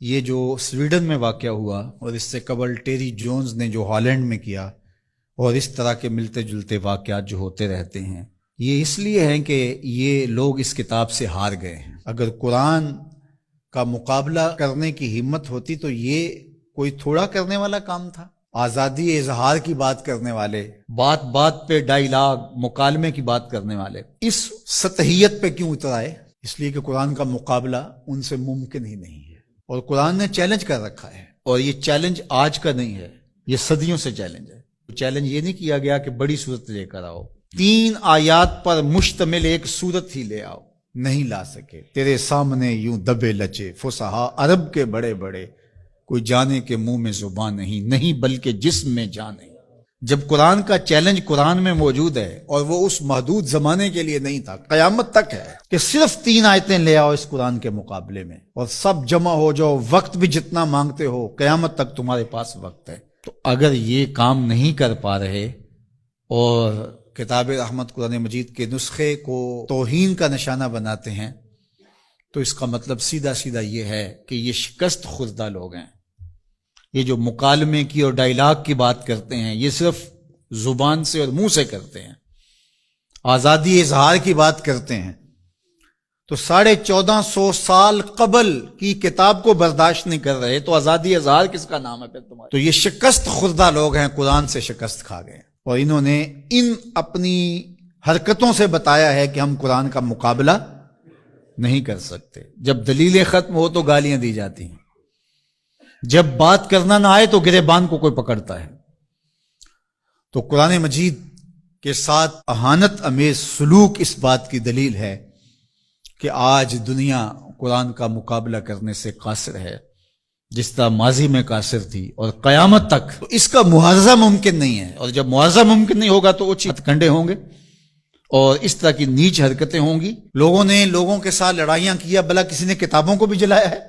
یہ جو سویڈن میں واقع ہوا اور اس سے قبل ٹیری جونز نے جو ہالینڈ میں کیا، اور اس طرح کے ملتے جلتے واقعات جو ہوتے رہتے ہیں، یہ اس لیے ہیں کہ یہ لوگ اس کتاب سے ہار گئے ہیں۔ اگر قرآن کا مقابلہ کرنے کی ہمت ہوتی تو یہ کوئی تھوڑا کرنے والا کام تھا۔ آزادی اظہار کی بات کرنے والے، بات بات پہ ڈائیلاگ مکالمے کی بات کرنے والے اس سطحیت پہ کیوں اتر آئے؟ اس لیے کہ قرآن کا مقابلہ ان سے ممکن ہی نہیں ہے، اور قرآن نے چیلنج کر رکھا ہے، اور یہ چیلنج آج کا نہیں ہے، یہ صدیوں سے چیلنج ہے۔ چیلنج یہ نہیں کیا گیا کہ بڑی صورت لے کر آؤ، 3 آیات پر مشتمل ایک صورت ہی لے آؤ، نہیں لا سکے۔ تیرے سامنے یوں دبے لچے فصحا عرب کے بڑے بڑے، کوئی جانے کے منہ میں زبان نہیں بلکہ جسم میں جان نہیں۔ جب قرآن کا چیلنج قرآن میں موجود ہے، اور وہ اس محدود زمانے کے لیے نہیں تھا، قیامت تک ہے کہ صرف 3 آیتیں لے آؤ اس قرآن کے مقابلے میں، اور سب جمع ہو جاؤ، وقت بھی جتنا مانگتے ہو، قیامت تک تمہارے پاس وقت ہے۔ تو اگر یہ کام نہیں کر پا رہے اور کتاب رحمت قرآن مجید کے نسخے کو توہین کا نشانہ بناتے ہیں، تو اس کا مطلب سیدھا سیدھا یہ ہے کہ یہ شکست خوردہ لوگ ہیں۔ یہ جو مکالمے کی اور ڈائیلاگ کی بات کرتے ہیں، یہ صرف زبان سے اور منہ سے کرتے ہیں۔ آزادی اظہار کی بات کرتے ہیں تو 1450 سال قبل کی کتاب کو برداشت نہیں کر رہے، تو آزادی اظہار کس کا نام ہے پھر تمہارے؟ تو یہ شکست خوردہ لوگ ہیں، قرآن سے شکست کھا گئے، اور انہوں نے ان اپنی حرکتوں سے بتایا ہے کہ ہم قرآن کا مقابلہ نہیں کر سکتے۔ جب دلیلیں ختم ہو تو گالیاں دی جاتی ہیں، جب بات کرنا نہ آئے تو گریبان کو کوئی پکڑتا ہے۔ تو قرآن مجید کے ساتھ اہانت امیز سلوک اس بات کی دلیل ہے کہ آج دنیا قرآن کا مقابلہ کرنے سے قاصر ہے، جس طرح ماضی میں قاصر تھی، اور قیامت تک تو اس کا معاوضہ ممکن نہیں ہے، اور جب معاوضہ ممکن نہیں ہوگا تو اوچی ہتھ کنڈے ہوں گے اور اس طرح کی نیچ حرکتیں ہوں گی۔ لوگوں نے لوگوں کے ساتھ لڑائیاں کیا، بھلا کسی نے کتابوں کو بھی جلایا ہے،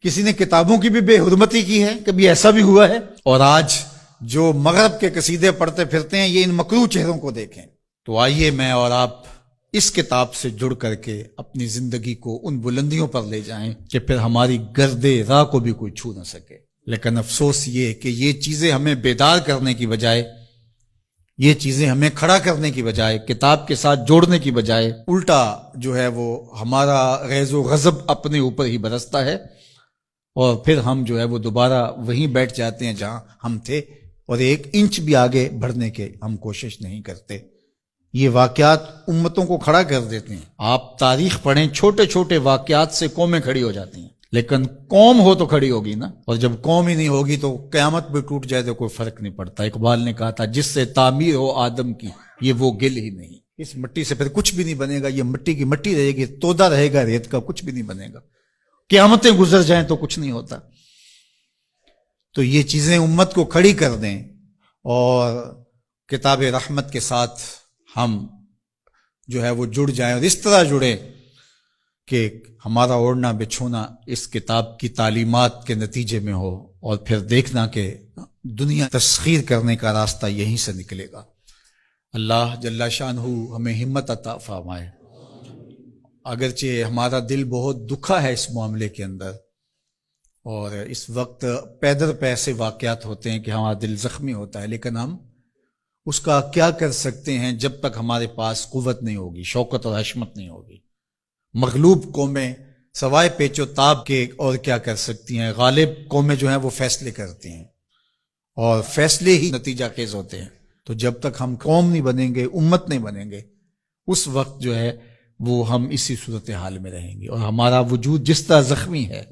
کسی نے کتابوں کی بھی بے حرمتی کی ہے، کبھی ایسا بھی ہوا ہے؟ اور آج جو مغرب کے قصیدے پڑھتے پھرتے ہیں، یہ ان مکروہ چہروں کو دیکھیں۔ تو آئیے میں اور آپ اس کتاب سے جڑ کر کے اپنی زندگی کو ان بلندیوں پر لے جائیں کہ پھر ہماری گرد راہ کو بھی کوئی چھو نہ سکے۔ لیکن افسوس یہ کہ یہ چیزیں ہمیں بیدار کرنے کی بجائے، یہ چیزیں ہمیں کھڑا کرنے کی بجائے، کتاب کے ساتھ جوڑنے کی بجائے، الٹا جو ہے وہ ہمارا غیظ و غضب اپنے اوپر ہی برستا ہے، اور پھر ہم جو ہے وہ دوبارہ وہیں بیٹھ جاتے ہیں جہاں ہم تھے، اور 1 انچ بھی آگے بڑھنے کے ہم کوشش نہیں کرتے۔ یہ واقعات امتوں کو کھڑا کر دیتے ہیں۔ آپ تاریخ پڑھیں، چھوٹے چھوٹے واقعات سے قومیں کھڑی ہو جاتی ہیں، لیکن قوم ہو تو کھڑی ہوگی نا، اور جب قوم ہی نہیں ہوگی تو قیامت بھی ٹوٹ جائے تو کوئی فرق نہیں پڑتا۔ اقبال نے کہا تھا، جس سے تعمیر ہو آدم کی، یہ وہ گل ہی نہیں۔ اس مٹی سے پھر کچھ بھی نہیں بنے گا، یہ مٹی کی مٹی رہے گی، تودا رہے گا ریت کا، کچھ بھی نہیں بنے گا۔ قیامتیں گزر جائیں تو کچھ نہیں ہوتا۔ تو یہ چیزیں امت کو کھڑی کر دیں، اور کتاب رحمت کے ساتھ ہم جو ہے وہ جڑ جائیں، اور اس طرح جڑیں کہ ہمارا اوڑھنا بچھونا اس کتاب کی تعلیمات کے نتیجے میں ہو، اور پھر دیکھنا کہ دنیا تسخیر کرنے کا راستہ یہیں سے نکلے گا۔ اللہ جل شانہ ہمیں ہمت عطا فرمائے۔ اگرچہ ہمارا دل بہت دکھا ہے اس معاملے کے اندر، اور اس وقت پیدر پہ ایسے واقعات ہوتے ہیں کہ ہمارا دل زخمی ہوتا ہے، لیکن ہم اس کا کیا کر سکتے ہیں جب تک ہمارے پاس قوت نہیں ہوگی، شوکت اور حشمت نہیں ہوگی۔ مغلوب قومیں سوائے پیچ و تاب کے اور کیا کر سکتی ہیں؟ غالب قومیں جو ہیں وہ فیصلے کرتی ہیں، اور فیصلے ہی نتیجہ خیز ہوتے ہیں۔ تو جب تک ہم قوم نہیں بنیں گے، امت نہیں بنیں گے، اس وقت جو ہے وہ ہم اسی صورتحال میں رہیں گے، اور ہمارا وجود جس طرح زخمی ہے،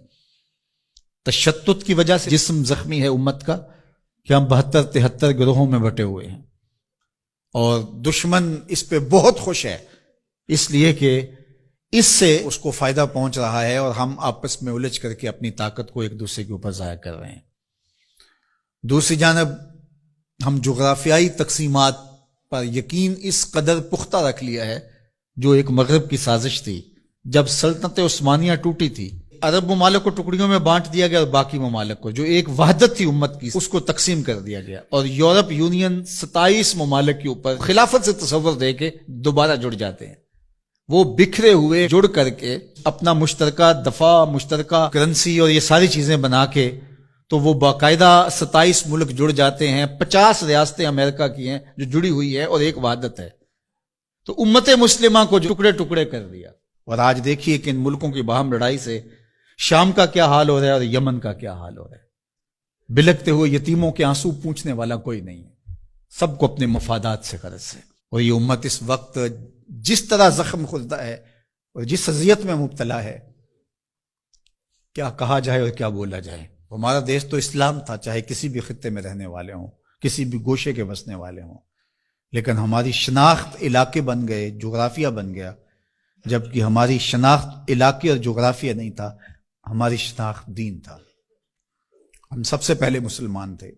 تشتت کی وجہ سے جسم زخمی ہے امت کا، کہ ہم 72-73 گروہوں میں بٹے ہوئے ہیں، اور دشمن اس پہ بہت خوش ہے، اس لیے کہ اس سے اس کو فائدہ پہنچ رہا ہے، اور ہم آپس میں الجھ کر کے اپنی طاقت کو ایک دوسرے کے اوپر ضائع کر رہے ہیں۔ دوسری جانب ہم جغرافیائی تقسیمات پر یقین اس قدر پختہ رکھ لیا ہے، جو ایک مغرب کی سازش تھی۔ جب سلطنت عثمانیہ ٹوٹی تھی، عرب ممالک کو ٹکڑیوں میں بانٹ دیا گیا، اور باقی ممالک کو، جو ایک وحدت تھی امت کی، اس کو تقسیم کر دیا گیا، اور یورپ یونین 27 ممالک کے اوپر خلافت سے تصور دے کے دوبارہ جڑ جاتے ہیں۔ وہ بکھرے ہوئے جڑ کر کے اپنا مشترکہ دفاع، مشترکہ کرنسی اور یہ ساری چیزیں بنا کے تو وہ باقاعدہ 27 ملک جڑ جاتے ہیں، 50 ریاستیں امریکہ کی ہیں جو جڑی ہوئی ہے اور ایک وحدت ہے، تو امت مسلمہ کو ٹکڑے ٹکڑے کر دیا۔ اور آج دیکھیے کہ ان ملکوں کی باہم لڑائی سے شام کا کیا حال ہو رہا ہے اور یمن کا کیا حال ہو رہا ہے۔ بلکتے ہوئے یتیموں کے آنسو پوچھنے والا کوئی نہیں ہے، سب کو اپنے مفادات سے غرض ہے۔ اور یہ امت اس وقت جس طرح زخم خوردہ ہے اور جس اذیت میں مبتلا ہے، کیا کہا جائے اور کیا بولا جائے۔ ہمارا دیش تو اسلام تھا، چاہے کسی بھی خطے میں رہنے والے ہوں، کسی بھی گوشے کے بسنے والے ہوں، لیکن ہماری شناخت علاقے بن گئے، جغرافیہ بن گیا، جبکہ ہماری شناخت علاقے اور جغرافیہ نہیں تھا، ہماری شناخت دین تھا۔ ہم سب سے پہلے مسلمان تھے،